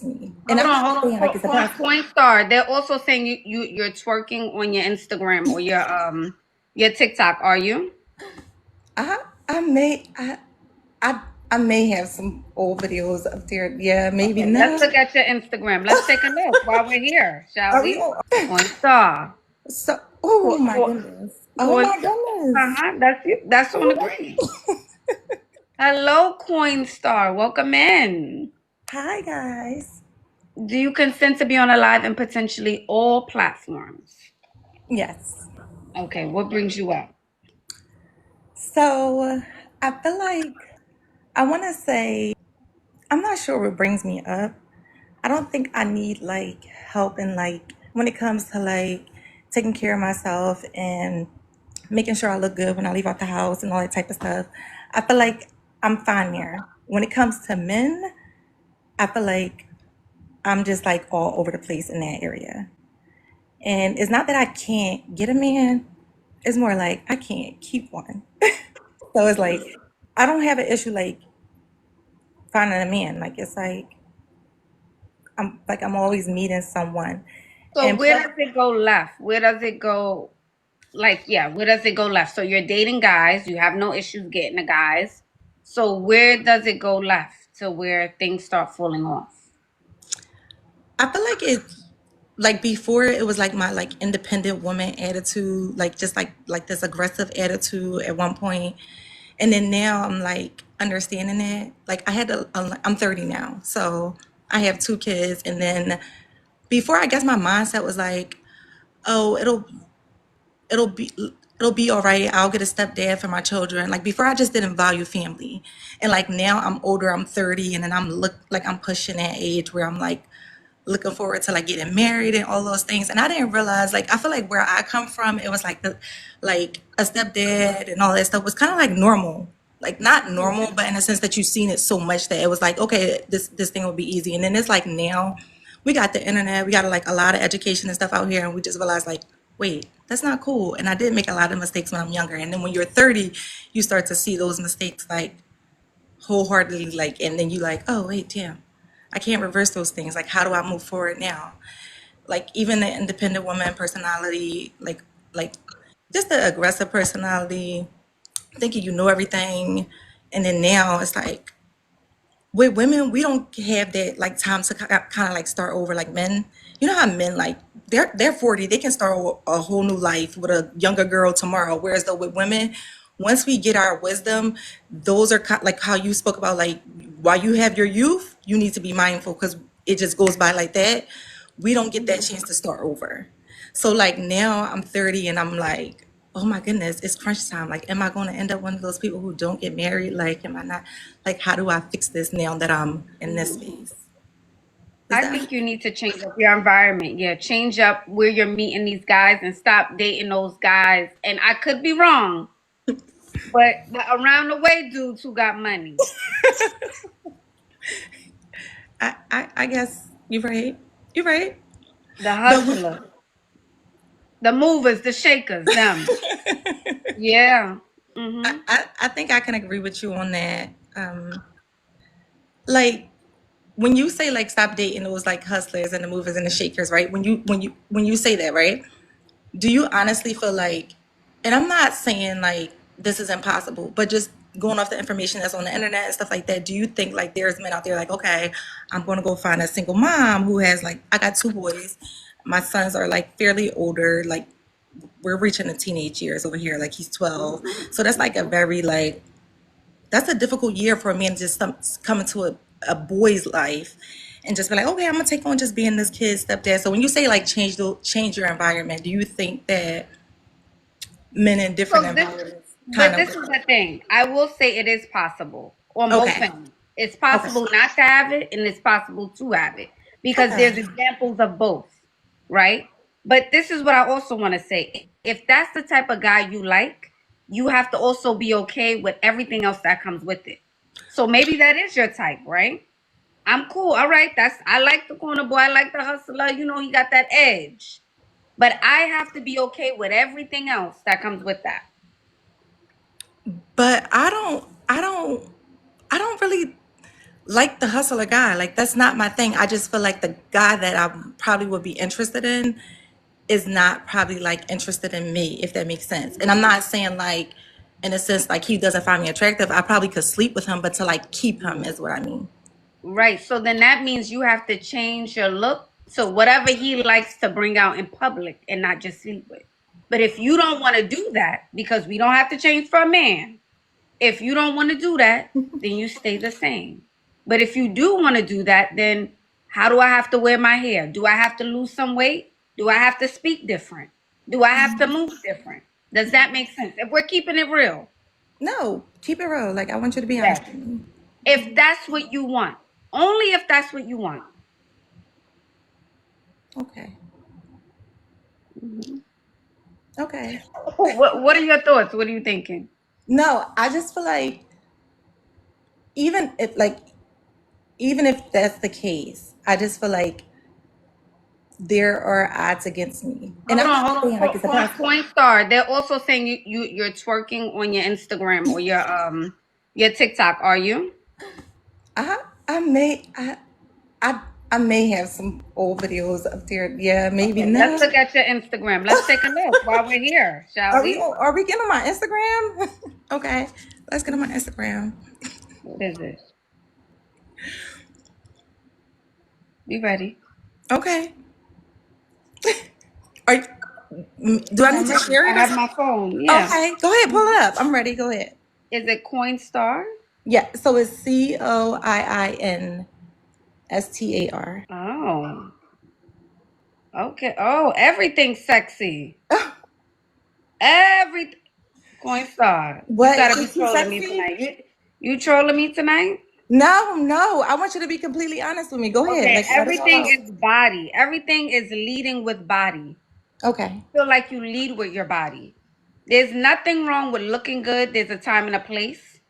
me. And Hold I'm on, not hold on. saying like it's a bad thing. Point star. They're also saying you're twerking on your Instagram or your TikTok. Are you? I I may I I may have some old videos up there. Yeah, maybe Okay, let's not. look at your Instagram. Let's take a look while we're here, shall Are we we? on? Point star. So, oh Po- my po- goodness. Oh Point my goodness. Uh-huh. That's you. That's on the green. Hello, Coinstar. Welcome in. Hi guys. Do you consent to be on a live and potentially all platforms? Yes. Okay, what brings you up? So I feel like I want to say I'm not sure what brings me up. I don't think I need like help in like when it comes to like taking care of myself and making sure I look good when I leave out the house and all that type of stuff. I feel like I'm fine there. When it comes to men, I feel like I'm just like all over the place in that area. And it's not that I can't get a man, it's more like I can't keep one. So it's like I don't have an issue like finding a man. Like it's like I'm always meeting someone. So And where plus does it go left? Where does it go? Like, yeah, where does it go left? So you're dating guys, you have no issues getting the guys. So where does it go left to where things start falling off? I feel like it's like before it was like my like independent woman attitude, like just like this aggressive attitude at one point. And then now I'm like understanding it. Like I'm 30 now. So I have two kids and then before I guess my mindset was like, oh, it'll be it'll be all right. I'll get a stepdad for my children. Like before I just didn't value family. And like now I'm older, I'm 30 and then I'm pushing that age where I'm like looking forward to like getting married and all those things. And I didn't realize like I feel like where I come from, it was like like a stepdad and all that stuff was kind of like normal. Like not normal, but in a sense that you've seen it so much that it was like, okay, this thing will be easy. And then it's like now we got the internet, we got like a lot of education and stuff out here, and we just realized like, wait, that's not cool. And I did make a lot of mistakes when I'm younger. And then when you're 30, you start to see those mistakes like wholeheartedly, like, and then you like, oh wait, damn, I can't reverse those things. Like, how do I move forward now? Like, even the independent woman personality, like just the aggressive personality, thinking you know everything, and then now it's like with women, we don't have that like time to kind of like start over like men. You know how men like they're 40, they can start a whole new life with a younger girl tomorrow. Whereas though with women, once we get our wisdom, those are like how you spoke about like while you have your youth, you need to be mindful because it just goes by like that. We don't get that chance to start over. So like now I'm 30 and I'm like, oh my goodness, it's crunch time. Like, am I going to end up one of those people who don't get married? Like, am I not? Like, how do I fix this now that I'm in this space? Is I that think you need to change up your environment. Yeah, change up where you're meeting these guys and stop dating those guys. And I could be wrong, but the around the way dudes who got money, I guess you're right. You're right. the But hustlers, the movers, the shakers, them. Yeah. I, Mhm. I think I can agree with you on that. Like when you say like stop dating those like hustlers and the movers and the shakers, right? When you say that, right? Do you honestly feel like, and I'm not saying like this is impossible, but just going off the information that's on the internet and stuff like that, do you think like there's men out there like, okay, I'm going to go find a single mom who has like, I got two boys. My sons are like fairly older, like we're reaching the teenage years over here, like he's 12. So that's like a very like, that's a difficult year for a man to just come into a boy's life and just be like, okay, I'm gonna take on just being this kid's stepdad. So when you say like change your environment, do you think that men in different So this, environments but kind this of is the thing. I will say it is possible on both okay, ends. It's okay, possible not to have it, and it's possible to have it because okay. there's examples of both, right? But this is what I also want to say. If that's the type of guy you like, you have to also be okay with everything else that comes with it. So maybe that is your type, right? I'm cool. All right. I like the corner boy. I like the hustler. You know, he got that edge. But I have to be okay with everything else that comes with that. But I don't really. like the hustler guy. Like that's not my thing. I just feel like the guy that I probably would be interested in is not probably like interested in me, if that makes sense. And I'm not saying like in a sense like he doesn't find me attractive. I probably could sleep with him, but to like keep him is what I mean. Right. So then that means you have to change your look to whatever he likes to bring out in public and not just sleep with. But if you don't want to do that, because we don't have to change for a man, if you don't want to do that, then you stay the same. But if you do want to do that, then how do I have to wear my hair? Do I have to lose some weight? Do I have to speak different? Do I have to move different? Does that make sense? If we're keeping it real. No, keep it real. Like I want you to be honest Yes. with me. If that's what you want. Only if that's what you want. Okay. Mhm. Okay. What are your thoughts? What are you thinking? No, I just feel like even if like even if that's the case, I just feel like there are odds against me. And I'm not saying like it's a possible. Point star. They're also saying you're twerking on your Instagram or your TikTok. Are you? I may I I may have some old videos up there. Yeah, maybe Okay, let's no. look at your Instagram. Let's take a look while we're here, shall we? Are we getting on my Instagram? Okay. Let's get on my Instagram. What is it? Be ready. Okay. Are do I need I'm to ready. share I it or have my something? phone. Yeah. Okay, go ahead, pull it up. I'm ready. Go ahead. Is it Coinstar? Yeah, so it's COIINSTAR. Oh. Okay. Oh, everything's sexy. Every Coinstar. You What gotta be is too trolling me sexy? tonight. You trolling me tonight? No, no. I want you to be completely honest with me. Go ahead. Okay, Like let it all everything out. is body. Everything is leading with body. Okay. Feel like you lead with your body. There's nothing wrong with looking good. There's a time and a place,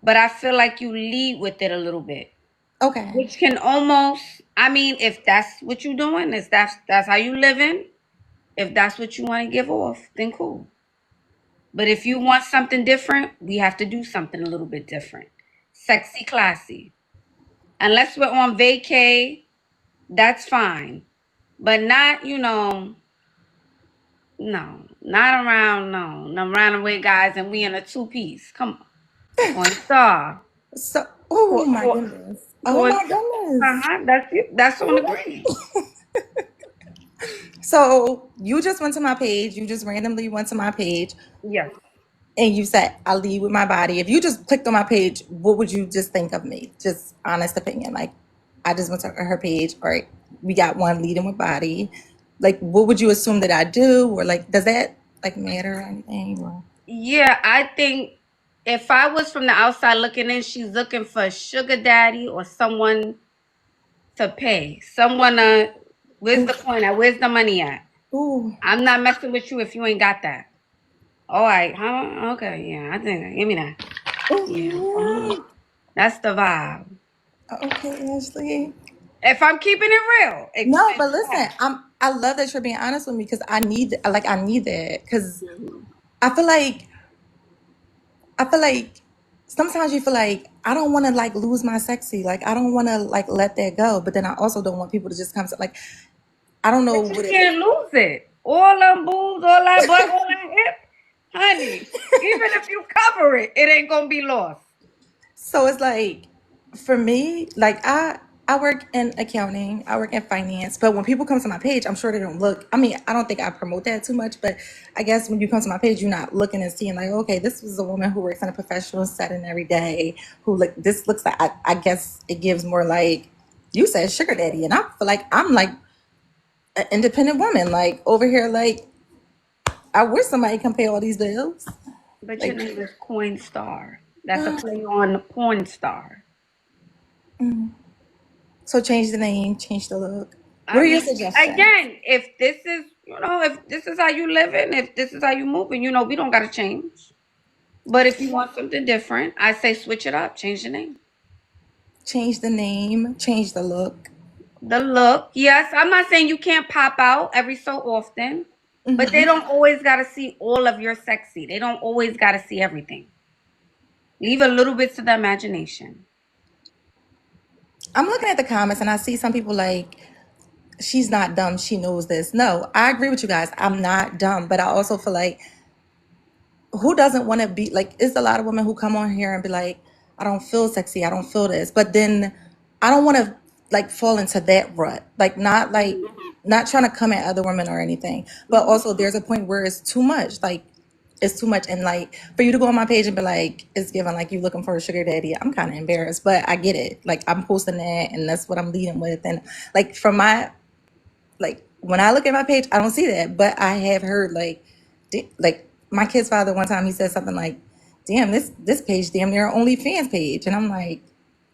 but I feel like you lead with it a little bit, Okay. which can almost. I mean, if that's what you're doing, if that's how you living, if that's what you want to give off, then cool. But if you want something different, we have to do something a little bit different. Sexy, classy. Unless we're on vacay, that's fine. But not, no, not around, no, no runaway guys, and we in a two piece. Come on, point star, So oh point, my goodness. Oh point my star. goodness. That's it. That's on the green. So you just went to my page, you just randomly went to my page Yes. and you said I lead with my body. If you just clicked on my page, what would you just think of me? Just honest opinion. Like I just went to her page, all right, we got one leading with body. Like what would you assume that I do? Or like does that like matter or anything? Or Yeah, I think if I was from the outside looking in, she's looking for a sugar daddy or someone to pay. Someone, where's ooh, the coin at? Where's the money at? ooh, I'm not messing with you if you ain't got that. All right, huh? Okay, yeah, I think, give me that. Yeah, ooh. that's the vibe. Okay, Ashley. If I'm keeping it real, No, explain but listen, that. I love that you're being honest with me because I need that because Mhm. I feel like I feel like sometimes you feel like I don't want to like lose my sexy, like I don't want to like let that go, but then I also don't want people to just come to like I don't know But you what it. can't lose it. All them boobs, all that butt, all that hip, honey. Even if you cover it, it ain't gonna be lost. So it's like for me, like I work in accounting, I work in finance, but when people come to my page, I'm sure they don't look. I mean, I don't think I promote that too much, but I guess when you come to my page, you're not looking and seeing like, okay, this was a woman who works in a professional setting every day, who like this looks like. I guess it gives more like you said sugar daddy, and I feel like I'm like an independent woman, like over here, like I wish somebody can pay all these bills, But your like. name is Coin Star. That's a play on porn star. So change the name, change the look. What I are your mean, suggestions? again, if this is, if this is how you living, if this is how you moving, we don't gotta change. But if you want something different, I say switch it up, change the name. Change the name, change the look. The look, yes, I'm not saying you can't pop out every so often, but they don't always gotta see all of your sexy. They don't always gotta see everything. Leave a little bit to the imagination. I'm looking at the comments and I see some people like, she's not dumb, she knows this. No, I agree with you guys. I'm not dumb, but I also feel like, who doesn't want to be like, it's a lot of women who come on here and be like, I don't feel sexy, I don't feel this, but then I don't want to like fall into that rut, like Mhm. not trying to come at other women or anything, but Mhm. also there's a point where it's too much, like it's too much. And like for you to go on my page and be like, it's given like you looking for a sugar daddy, I'm kind of embarrassed, but I get it, like I'm posting that and that's what I'm leading with. And like from my, like when I look at my page, I don't see that, but I have heard like, like my kid's father one time he said something like, "Damn, this page damn near OnlyFans page," and I'm like,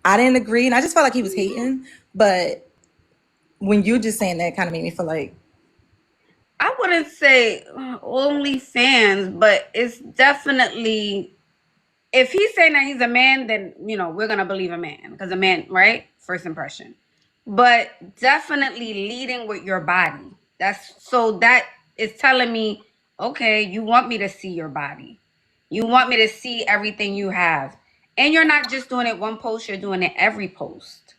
I didn't agree, and I just felt like he was hating. But when you just saying that, kind of made me feel like, I wouldn't say only fans, but it's definitely, if he's saying that he's a man, then we're gonna believe a man because a man, right? First impression. But definitely leading with your body. That is telling me, okay, you want me to see your body. You want me to see everything you have. And you're not just doing it one post, you're doing it every post.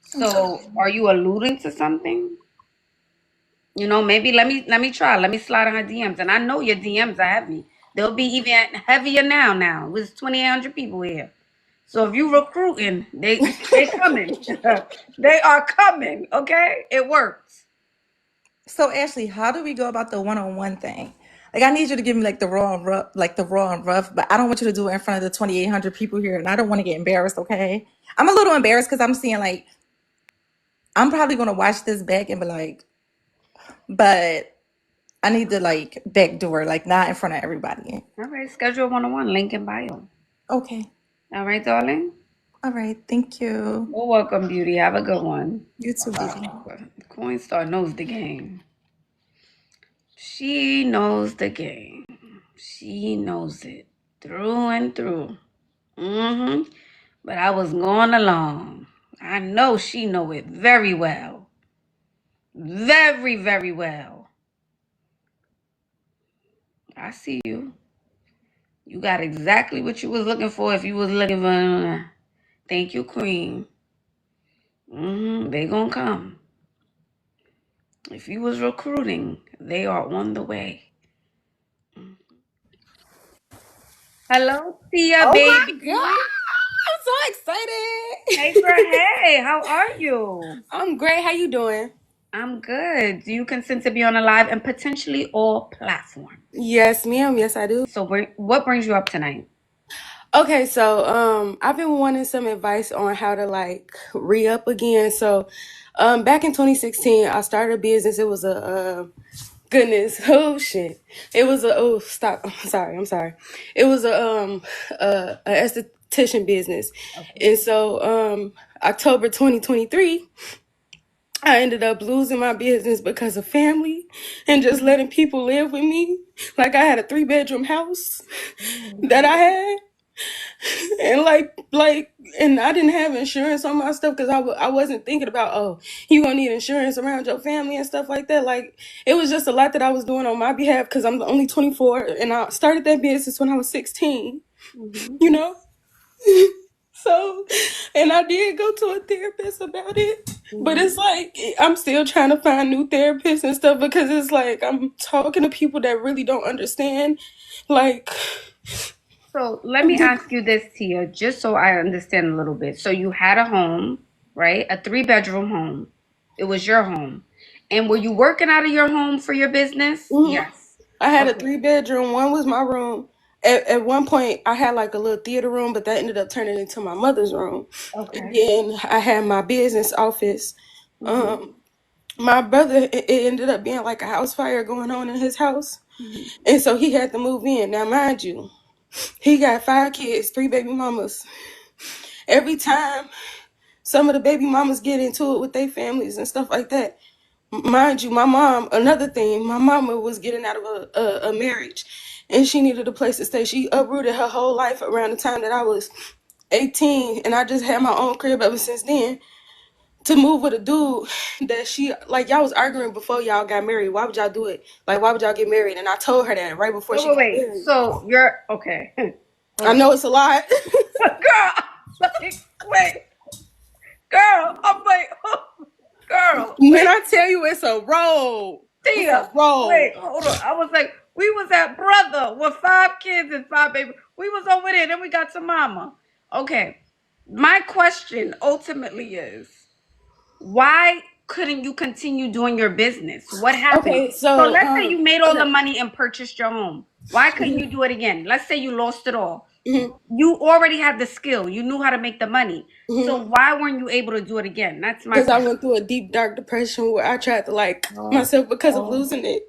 So are you alluding to something? Maybe let me try. Let me slide on her DMs. And I know your DMs are heavy. They'll be even heavier now. There's 2,800 people here. So if you recruiting, they coming. They are coming. Okay, it works. so Ashley, how do we go about the one-on-one thing? Like I need you to give me like the raw and rough, like the raw and rough, but I don't want you to do it in front of the 2,800 people here, and I don't want to get embarrassed. Okay, I'm a little embarrassed because I'm seeing like, I'm probably gonna watch this back and be like, but I need to like backdoor, like not in front of everybody. All right, schedule 101. Link in bio. Okay. All right, darling. All right. Thank you. You're welcome, beauty. Have a good one. You too, baby. Coinstar knows the game. She knows the game. She knows it through and through. But I was going along. I know she know it very well. Very, very well. I see you. You got exactly what you was looking for if you was looking for. Thank you, Queen. They gonna come. If you was recruiting, they are on the way. Hello, Tia, Oh my baby. god! I'm so Hey, girl. excited. Hey, how are you? I'm great. How you doing? I'm good. Do you consent to be on a live and potentially all platforms? Yes, ma'am. Yes, I do. So, what brings you up tonight? Okay, so I've been wanting some advice on how to like re-up again. So back in 2016, I started a business. It was a goodness, oh shit. It was a oh stop. I'm sorry. It was a esthetician business. Okay. And so October 2023, I ended up losing my business because of family and just letting people live with me. Like I had a 3-bedroom house that I had, and and I didn't have insurance on my stuff because I wasn't thinking about, oh, you gonna need insurance around your family and stuff like that. Like it was just a lot that I was doing on my behalf because I'm only 24 and I started that business when I was 16. Mm-hmm. You know. So, and I did go to a therapist about it, but Mm-hmm. it's like I'm still trying to find new therapists and stuff because it's like I'm talking to people that really don't understand. Like, So let me ask you this, Tia, just so I understand a little bit. So you had a home, right? A 3-bedroom home. It was your home. And were you working out of your home for your business? mhm. Yes. I had a Okay. 3-bedroom. One was my room. At one point, I had like a little theater room, but that ended up turning into my mother's room. And Okay. then I had my business office. Mm-hmm. Um, my brother, it ended up being like a house fire going on in his house, Mm-hmm. and so he had to move in. Now, mind you, he got 5 kids, 3 baby mamas. Every time some of the baby mamas get into it with their families and stuff like that, mind you, my mom, another thing, my mama was getting out of a marriage and she needed a place to stay. She uprooted her whole life around the time that I was 18, and I just had my own crib ever since then. To move with a dude that she, like, y'all was arguing before y'all got married. Why would y'all do it? Like, why would y'all get married? And I told her that right before Wait, she wait, got wait. married. So you're okay. Hold I on. know it's a lot. Girl, like, wait. Girl, I'm like, girl, When wait, I tell you it's a roll, it's a Tia, wait, roll. hold on. I was like, we was at brother with 5 kids and 5 babies. We was over there, then we got to mama. Okay. My question ultimately is, why couldn't you continue doing your business? What happened? Okay, So so let's say you made all the okay. money and purchased your home. Why couldn't you do it again? Let's say you lost it all. Mhm, You already had the skill. You knew how to make the money. So mhm. why weren't you able to do it again? That's my Because I question. went through a deep dark depression where I tried to like Oh, myself because of oh. losing it.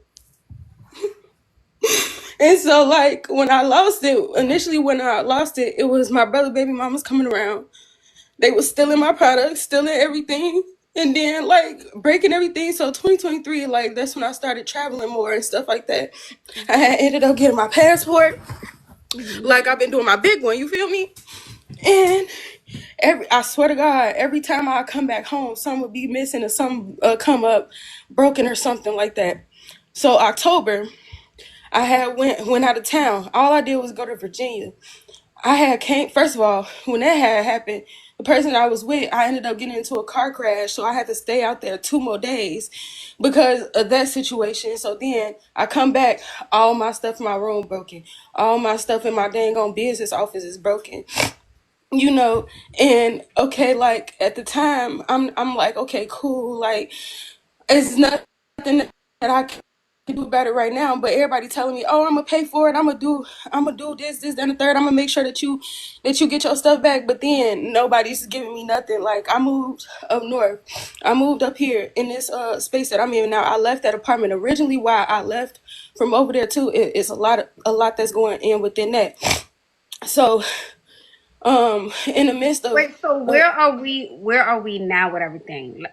And so like when I lost it, initially when I lost it, it was my brother baby mamas coming around. They was stealing my products, stealing everything, and then like breaking everything. So 2023, like that's when I started traveling more and stuff like that. I Mhm, had ended up getting my passport. mhm. Like I've been doing my big one, you feel me? And I swear to God, every time I come back home, some would be missing or some come up broken or something like that. So October, I had went out of town. All I did was go to Virginia. I had came first of all, when that had happened, the person I was with, I ended up getting into a car crash, so I had to stay out there 2 more days because of that situation. So then I come back, all my stuff in my room broken, all my stuff in my dang on business office is broken, you know. And okay, like at the time, I'm like, okay, cool, like it's nothing that I can do about it right now. But everybody telling me, "Oh, I'm gonna pay for it. I'm gonna do this, and the third. I'm gonna make sure that you get your stuff back." But then nobody's giving me nothing. Like I moved up north, I moved up here in this space that I'm in now. I left that apartment originally. Why I left from over there too? It's a lot that's going in within that. So in the midst of Wait, so uh, where are we? Where are we now with everything?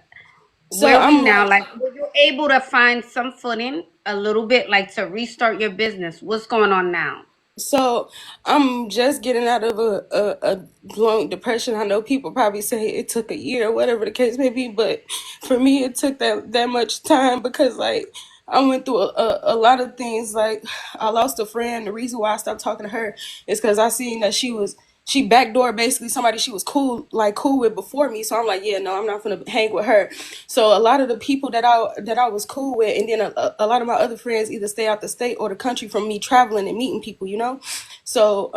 so Where are we I'm now? like Like, were you able to find some footing a little bit, like to restart your business? What's going on now? So I'm just getting out of a long depression. I know people probably say it took a year or whatever the case may be, but for me it took that much time because like I went through a lot of things. Like I lost a friend. The reason why I stopped talking to her is because I seen that she backdoored basically somebody she was cool with before me. So I'm like, yeah, no, I'm not gonna hang with her. So a lot of the people that I was cool with, and then a lot of my other friends either stay out the state or the country from me traveling and meeting people, you know. So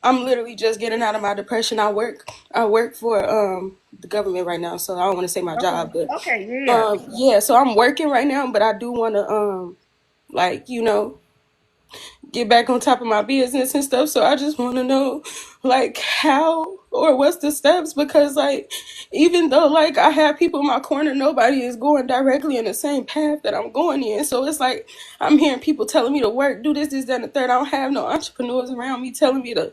I'm literally just getting out of my depression. I work for the government right now, so I don't want to say my Okay. job, but Okay. Yeah. yeah. So I'm working right now, but I do want to like get back on top of my business and stuff. So I just want to know, like, how or what's the steps because, like, even though like I have people in my corner, nobody is going directly in the same path that I'm going in. So it's like I'm hearing people telling me to work, do this, that, and the third. I don't have no entrepreneurs around me telling me to,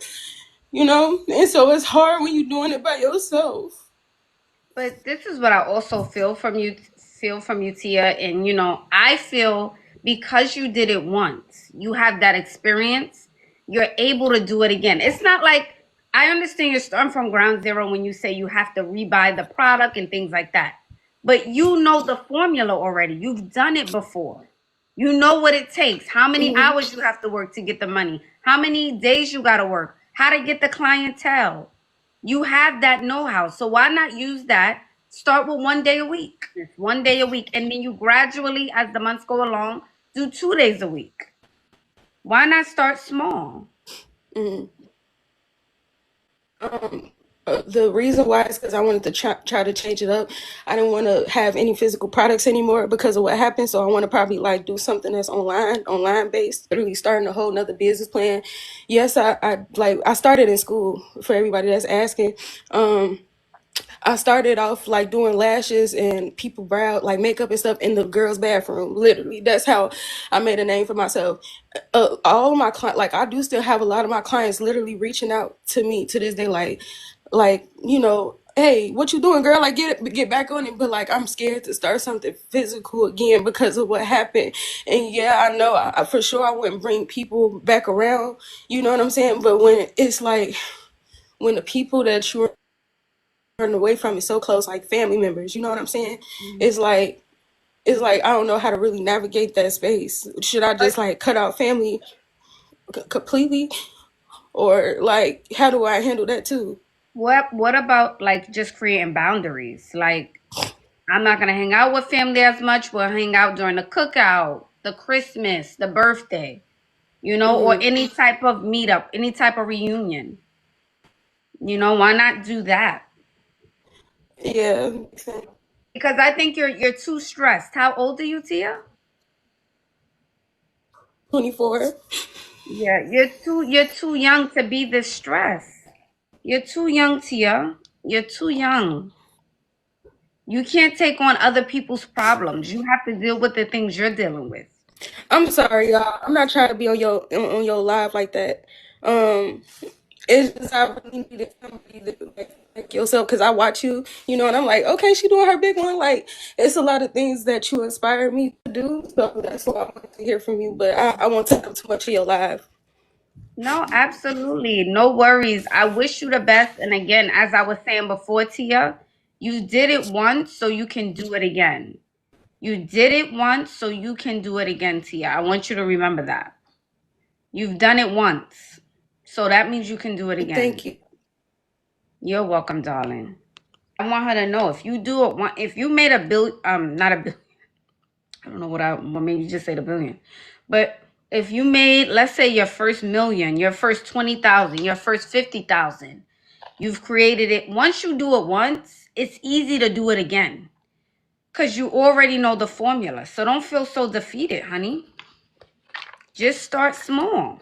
and so it's hard when you're doing it by yourself. But this is what I also feel from you, Tia. And I feel because you did it once, you have that experience, you're able to do it again. It's not like I understand you're starting from ground zero when you say you have to rebuy the product and things like that. But you know the formula already. You've done it before. You know what it takes, how many Hmm. hours you have to work to get the money, how many days you got to work, how to get the clientele. You have that know-how. So why not use that? Start with one day a week. It's one day a week. And then you gradually, as the months go along, do 2 days a week. Why not start small? Hmm. The reason why is because I wanted to try to change it up. I didn't want to have any physical products anymore because of what happened. So I want to probably like do something that's online based, literally starting a whole nother business plan. Yes, I started in school for everybody that's asking. Um, I started off like doing lashes and people brow like makeup and stuff in the girls' bathroom. Literally, that's how I made a name for myself. All of my clients, like I do still have a lot of my clients literally reaching out to me to this day, like hey, what you doing, girl? Like get back on it. But like I'm scared to start something physical again because of what happened. And yeah, I know for sure I wouldn't bring people back around. You know what I'm saying? But when it's like when the people that you run away from is so close, like family members, you know what I'm saying? Mhm. It's like I don't know how to really navigate that space. Should I But just like cut out family completely, or like how do I handle that too? What about like just creating boundaries? Like, I'm not gonna hang out with family as much. We'll hang out during the cookout, the Christmas, the birthday, or Mm-hmm. any type of meetup, any type of reunion. Why not do that? Yeah. Because I think you're too stressed. How old are you, Tia? 24. Yeah, you're too young to be this stressed. You're too young, Tia. You're too young. You can't take on other people's problems. You have to deal with the things you're dealing with. I'm sorry, y'all. I'm not trying to be on your live like that. Um, it's just I really needed somebody that, like yourself, because I watch you, and I'm like, okay, she doing her big one. Like, it's a lot of things that you inspire me to do, so that's what I wanted to hear from you. But I won't take up too much of your live. No, absolutely. No worries. I wish you the best. And again, as I was saying before, Tia, you did it once, so you can do it again. You did it once, so you can do it again, Tia. I want you to remember that. You've done it once, so that means you can do it again. Thank you. You're welcome, darling. I want her to know if you do it, if you made a bill, not a bill, I don't know what made you just say the billion, but if you made, let's say your first million, your first 20,000, your first 50,000, you've created it. Once you do it once, it's easy to do it again because you already know the formula. So don't feel so defeated, honey. Just start small.